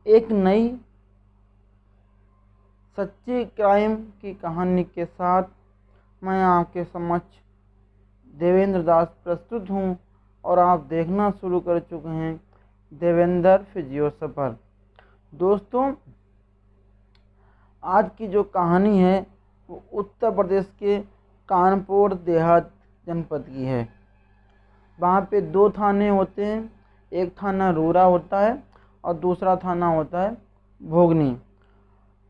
एक नई सच्ची क्राइम की कहानी के साथ मैं आपके समक्ष देवेंद्र दास प्रस्तुत हूँ और आप देखना शुरू कर चुके हैं देवेंद्र फिजियो सफ़र। दोस्तों, आज की जो कहानी है वो उत्तर प्रदेश के कानपुर देहात जनपद की है। वहाँ पे दो थाने होते हैं, एक थाना रूरा होता है और दूसरा थाना होता है भोगनी।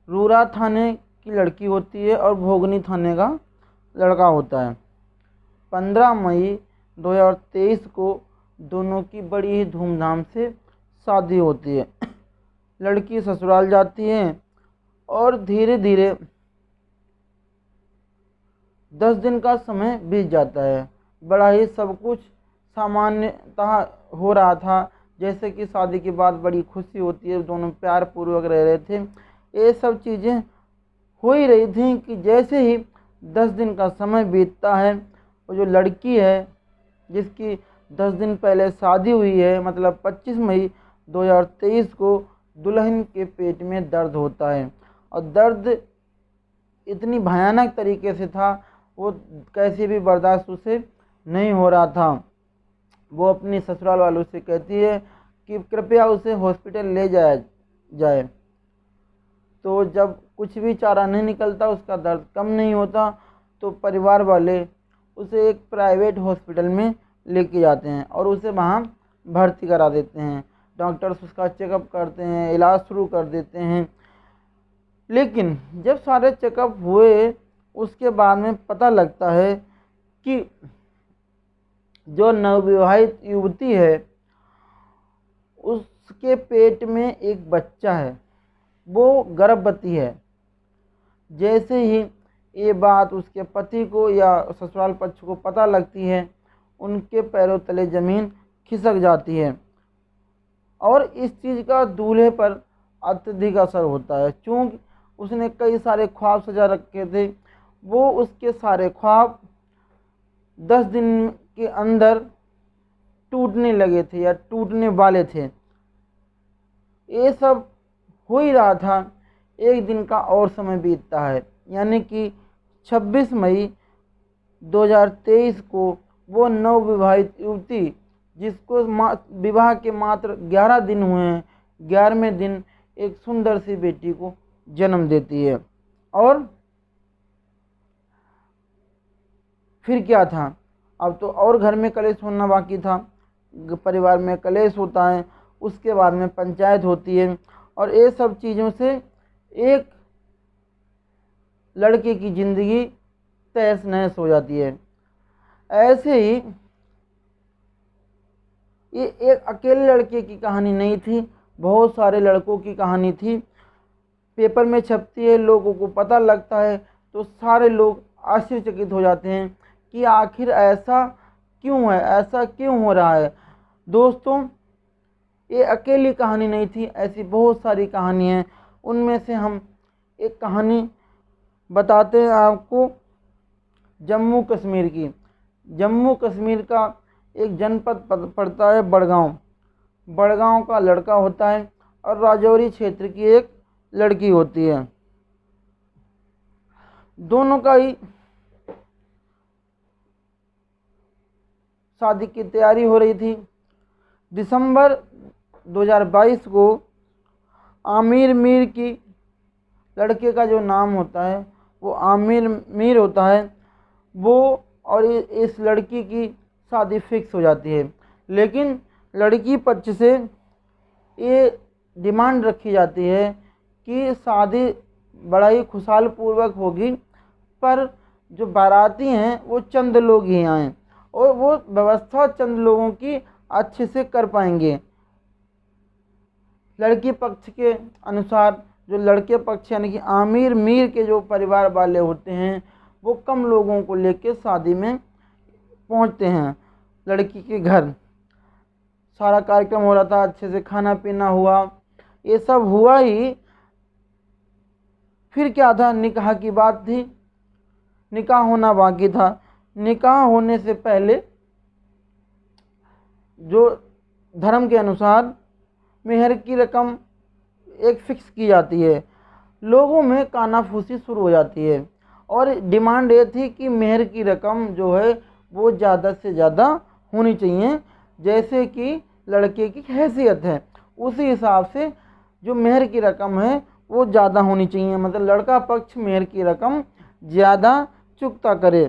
रूरा थाने की लड़की होती है और भोगनी थाने का लड़का होता है। 15 मई 2023 को दोनों की बड़ी ही धूमधाम से शादी होती है। लड़की ससुराल जाती है और धीरे धीरे 10 दिन का समय बीत जाता है। बड़ा ही सब कुछ सामान्यतः हो रहा था, जैसे कि शादी के बाद बड़ी खुशी होती है, दोनों प्यार पूर्वक रह रहे थे। ये सब चीज़ें हो ही रही थी कि जैसे ही 10 दिन का समय बीतता है, वो जो लड़की है जिसकी 10 दिन पहले शादी हुई है, मतलब 25 मई 2023 को दुल्हन के पेट में दर्द होता है। और दर्द इतनी भयानक तरीके से था, वो कैसे भी बर्दाश्त उसे नहीं हो रहा था। वो अपनी ससुराल वालों से कहती है कि कृपया उसे हॉस्पिटल ले जाया जाए। तो जब कुछ भी चारा नहीं निकलता, उसका दर्द कम नहीं होता, तो परिवार वाले उसे एक प्राइवेट हॉस्पिटल में लेके जाते हैं और उसे वहाँ भर्ती करा देते हैं। डॉक्टर्स उसका चेकअप करते हैं, इलाज शुरू कर देते हैं। लेकिन जब सारे चेकअप हुए, उसके बाद में पता लगता है कि जो नवविवाहित युवती है उसके पेट में एक बच्चा है, वो गर्भवती है। जैसे ही ये बात उसके पति को या ससुराल पक्ष को पता लगती है, उनके पैरों तले ज़मीन खिसक जाती है और इस चीज़ का दूल्हे पर अत्यधिक असर होता है। चूँकि उसने कई सारे ख्वाब सजा रखे थे, वो उसके सारे ख्वाब 10 दिन के अंदर टूटने लगे थे या टूटने वाले थे। ये सब हो ही रहा था। एक दिन का और समय बीतता है, यानी कि 26 मई 2023 को वो नवविवाहित युवती, जिसको विवाह के मात्र 11 दिन हुए हैं, 11वें दिन एक सुंदर सी बेटी को जन्म देती है। और फिर क्या था, अब तो और घर में कलेश होना बाकी था। परिवार में कलेश होता है, उसके बाद में पंचायत होती है और ये सब चीज़ों से एक लड़के की ज़िंदगी तहस नहस हो जाती है। ऐसे ही ये एक अकेले लड़के की कहानी नहीं थी, बहुत सारे लड़कों की कहानी थी। पेपर में छपती है, लोगों को पता लगता है, तो सारे लोग आश्चर्यचकित हो जाते हैं कि आखिर ऐसा क्यों है, ऐसा क्यों हो रहा है। दोस्तों, ये अकेली कहानी नहीं थी, ऐसी बहुत सारी कहानी हैं। उनमें से हम एक कहानी बताते हैं आपको जम्मू कश्मीर की। जम्मू कश्मीर का एक जनपद पड़ता है बड़गांव। बड़गांव का लड़का होता है और राजौरी क्षेत्र की एक लड़की होती है। दोनों का ही शादी की तैयारी हो रही थी। दिसंबर 2022 को आमिर मीर की लड़के का जो नाम होता है वो आमिर मीर होता है, वो और इस लड़की की शादी फिक्स हो जाती है। लेकिन लड़की पक्ष से ये डिमांड रखी जाती है कि शादी बड़ा ही खुशहाल पूर्वक होगी, पर जो बाराती हैं वो चंद लोग ही आएँ और वो व्यवस्था चंद लोगों की अच्छे से कर पाएंगे। लड़की पक्ष के अनुसार जो लड़के पक्ष यानी कि आमिर मीर के जो परिवार वाले होते हैं, वो कम लोगों को लेकर शादी में पहुंचते हैं लड़की के घर। सारा कार्यक्रम हो रहा था, अच्छे से खाना पीना हुआ, ये सब हुआ ही। फिर क्या था, निकाह की बात थी, निकाह होना बाकी था। निकाह होने से पहले जो धर्म के अनुसार मेहर की रकम एक फिक्स की जाती है। लोगों में कानाफूसी शुरू हो जाती है और डिमांड ये थी कि मेहर की रकम जो है वो ज़्यादा से ज़्यादा होनी चाहिए, जैसे कि लड़के की हैसियत है उसी हिसाब से जो मेहर की रकम है वो ज़्यादा होनी चाहिए, मतलब लड़का पक्ष मेहर की रकम ज़्यादा चुकता करे।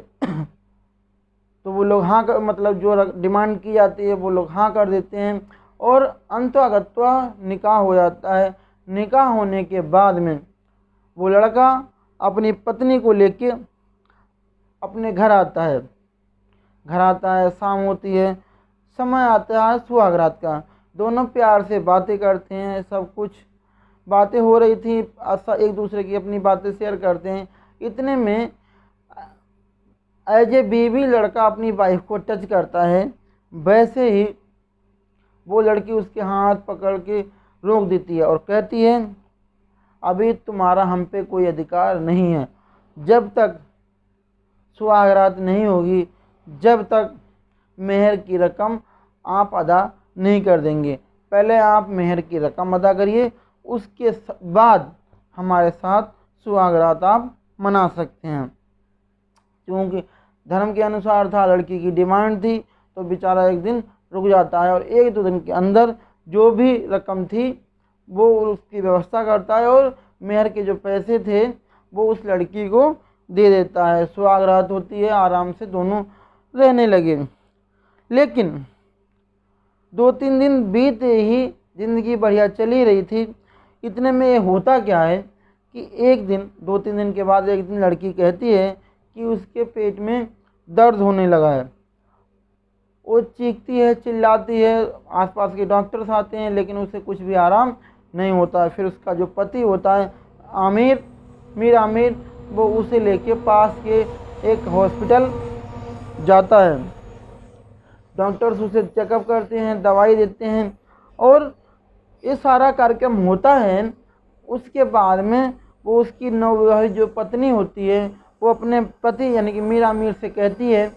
तो वो लोग हाँ मतलब जो डिमांड की जाती है वो लोग हाँ कर देते हैं और अंतःगत्वा निकाह हो जाता है। निकाह होने के बाद में वो लड़का अपनी पत्नी को लेके अपने घर आता है। घर आता है, शाम होती है, समय आता है सुहागरात का। दोनों प्यार से बातें करते हैं, सब कुछ बातें हो रही थी, एक दूसरे की अपनी बातें शेयर करते हैं। इतने में एज ए बीवी लड़का अपनी वाइफ को टच करता है, वैसे ही वो लड़की उसके हाथ पकड़ के रोक देती है और कहती है अभी तुम्हारा हम पे कोई अधिकार नहीं है, जब तक सुहागरात नहीं होगी, जब तक मेहर की रकम आप अदा नहीं कर देंगे। पहले आप मेहर की रकम अदा करिए, उसके बाद हमारे साथ सुहागरात आप मना सकते हैं। क्योंकि धर्म के अनुसार था, लड़की की डिमांड थी, तो बेचारा एक दिन रुक जाता है और एक दो दिन के अंदर जो भी रकम थी वो उसकी व्यवस्था करता है और मेहर के जो पैसे थे वो उस लड़की को दे देता है। सुहागरात होती है, आराम से दोनों रहने लगे। लेकिन 2-3 दिन बीते ही ज़िंदगी बढ़िया चली रही थी। इतने में ये होता क्या है कि एक दिन 2-3 दिन के बाद एक दिन लड़की कहती है कि उसके पेट में दर्द होने लगा है। वो चीखती है, चिल्लाती है, आसपास के डॉक्टर्स आते हैं लेकिन उसे कुछ भी आराम नहीं होता है। फिर उसका जो पति होता है मीर आमिर, वो उसे लेके पास के एक हॉस्पिटल जाता है। डॉक्टर्स उसे चेकअप करते हैं, दवाई देते हैं और ये सारा कार्यक्रम होता है। उसके बाद में वो उसकी नवविवाहित जो पत्नी होती है वो अपने पति यानी कि मीर आमिर से कहती है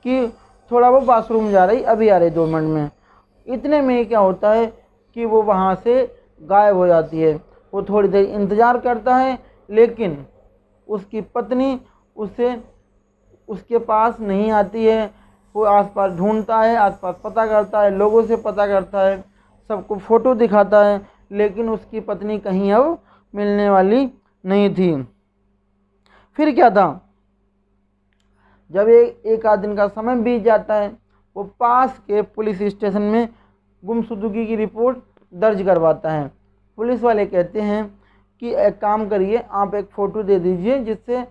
कि थोड़ा वो बाथरूम जा रही, अभी आ रही 2 मिनट में। इतने में क्या होता है कि वो वहाँ से गायब हो जाती है। वो थोड़ी देर इंतज़ार करता है लेकिन उसकी पत्नी उसे उसके पास नहीं आती है। वो आसपास ढूंढता है, आसपास पता करता है, लोगों से पता करता है, सबको फ़ोटो दिखाता है, लेकिन उसकी पत्नी कहीं अब मिलने वाली नहीं थी। फिर क्या था, जब एक आध दिन का समय बीत जाता है, वो पास के पुलिस स्टेशन में गुमशुदगी की रिपोर्ट दर्ज करवाता है। पुलिस वाले कहते हैं कि एक काम करिए, आप एक फ़ोटो दे दीजिए जिससे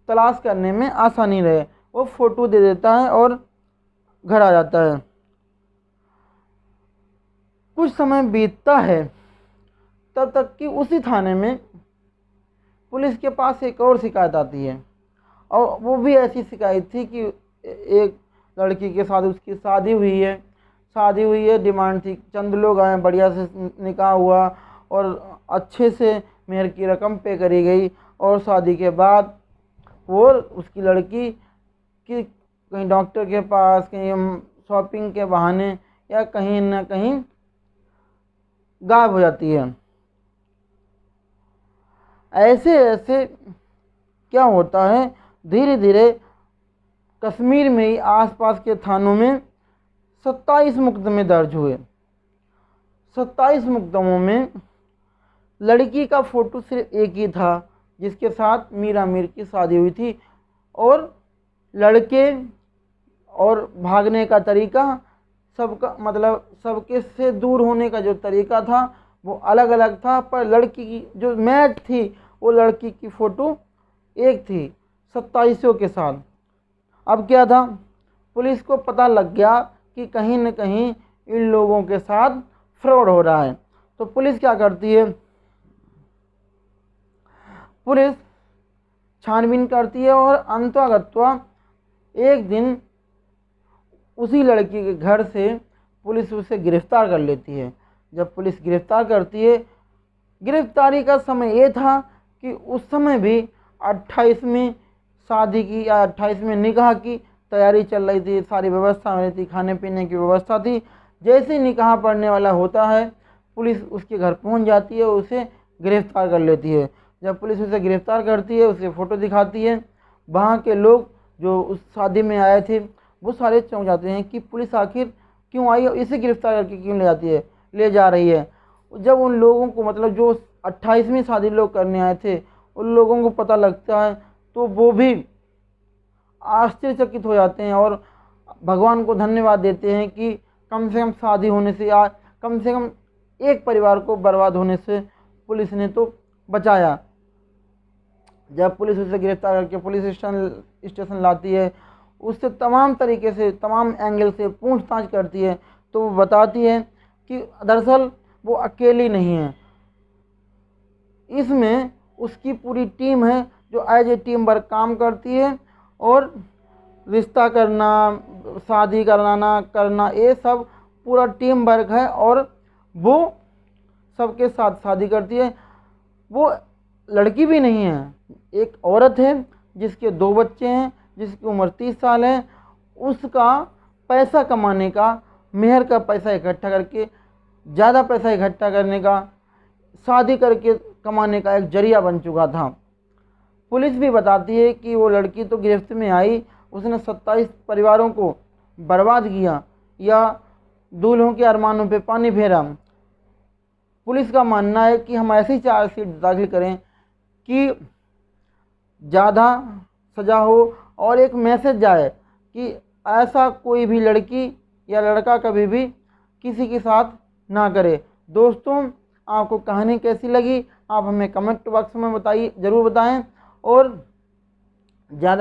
तलाश करने में आसानी रहे। वो फ़ोटो दे देता है और घर आ जाता है। कुछ समय बीतता है, तब तक कि उसी थाने में पुलिस के पास एक और शिकायत आती है और वो भी ऐसी शिकायत थी कि एक लड़की के साथ उसकी शादी हुई है, डिमांड थी, चंद लोग आए, बढ़िया से निकाह हुआ और अच्छे से मेहर की रकम पे करी गई और शादी के बाद वो उसकी लड़की की कहीं डॉक्टर के पास, कहीं शॉपिंग के बहाने या कहीं ना कहीं गायब हो जाती है। ऐसे ऐसे क्या होता है, धीरे धीरे कश्मीर में ही आसपास के थानों में 27 मुकदमे दर्ज हुए। 27 मुकदमों में लड़की का फ़ोटो सिर्फ एक ही था जिसके साथ मीर आमिर की शादी हुई थी और लड़के और भागने का तरीका सबका, मतलब सबके से दूर होने का जो तरीका था वो अलग अलग था, पर लड़की की जो मैच थी वो लड़की की फ़ोटो एक थी 27 के साथ। अब क्या था, पुलिस को पता लग गया कि कहीं न कहीं इन लोगों के साथ फ्रॉड हो रहा है। तो पुलिस क्या करती है, पुलिस छानबीन करती है और अंततः एक दिन उसी लड़की के घर से पुलिस उसे गिरफ्तार कर लेती है। जब पुलिस गिरफ्तार करती है, गिरफ्तारी का समय ये था कि उस समय भी 28वीं शादी की या 28वें निकाह की तैयारी चल रही थी, सारी व्यवस्था हो रही थी, खाने पीने की व्यवस्था थी। जैसे निकाह पढ़ने वाला होता है पुलिस उसके घर पहुंच जाती है और उसे गिरफ्तार कर लेती है। जब पुलिस उसे गिरफ्तार करती है, उसे फ़ोटो दिखाती है, वहाँ के लोग जो उस शादी में आए थे वो सारे चौंक जाते हैं कि पुलिस आखिर क्यों आई और इसे गिरफ्तार करके क्यों ले जा रही है। जब उन लोगों को, मतलब जो 28वीं शादी लोग करने आए थे, उन लोगों को पता लगता है तो वो भी आश्चर्यचकित हो जाते हैं और भगवान को धन्यवाद देते हैं कि कम से कम शादी होने से या कम से कम एक परिवार को बर्बाद होने से पुलिस ने तो बचाया। जब पुलिस उसे गिरफ्तार करके पुलिस स्टेशन लाती है, उससे तमाम तरीके से, तमाम एंगल से पूछताछ करती है, तो वो बताती है कि दरअसल वो अकेली नहीं है, इसमें उसकी पूरी टीम है जो एज ए टीम वर्क काम करती है और रिश्ता करना, शादी कराना करना, ये सब पूरा टीम वर्क है और वो सबके साथ शादी करती है। वो लड़की भी नहीं है, एक औरत है जिसके 2 बच्चे हैं, जिसकी उम्र 30 साल है। उसका पैसा कमाने का, मेहर का पैसा इकट्ठा करके, ज़्यादा पैसा इकट्ठा करने का, शादी करके कमाने का एक जरिया बन चुका था। पुलिस भी बताती है कि वो लड़की तो गिरफ्त में आई, उसने 27 परिवारों को बर्बाद किया या दूल्हों के अरमानों पे पानी फेरा। पुलिस का मानना है कि हम ऐसी चार्जशीट दाखिल करें कि ज़्यादा सज़ा हो और एक मैसेज जाए कि ऐसा कोई भी लड़की या लड़का कभी भी किसी के साथ ना करे। दोस्तों, आपको कहानी कैसी लगी आप हमें कमेंट बॉक्स में बताइए, ज़रूर बताएं और ज़्यादा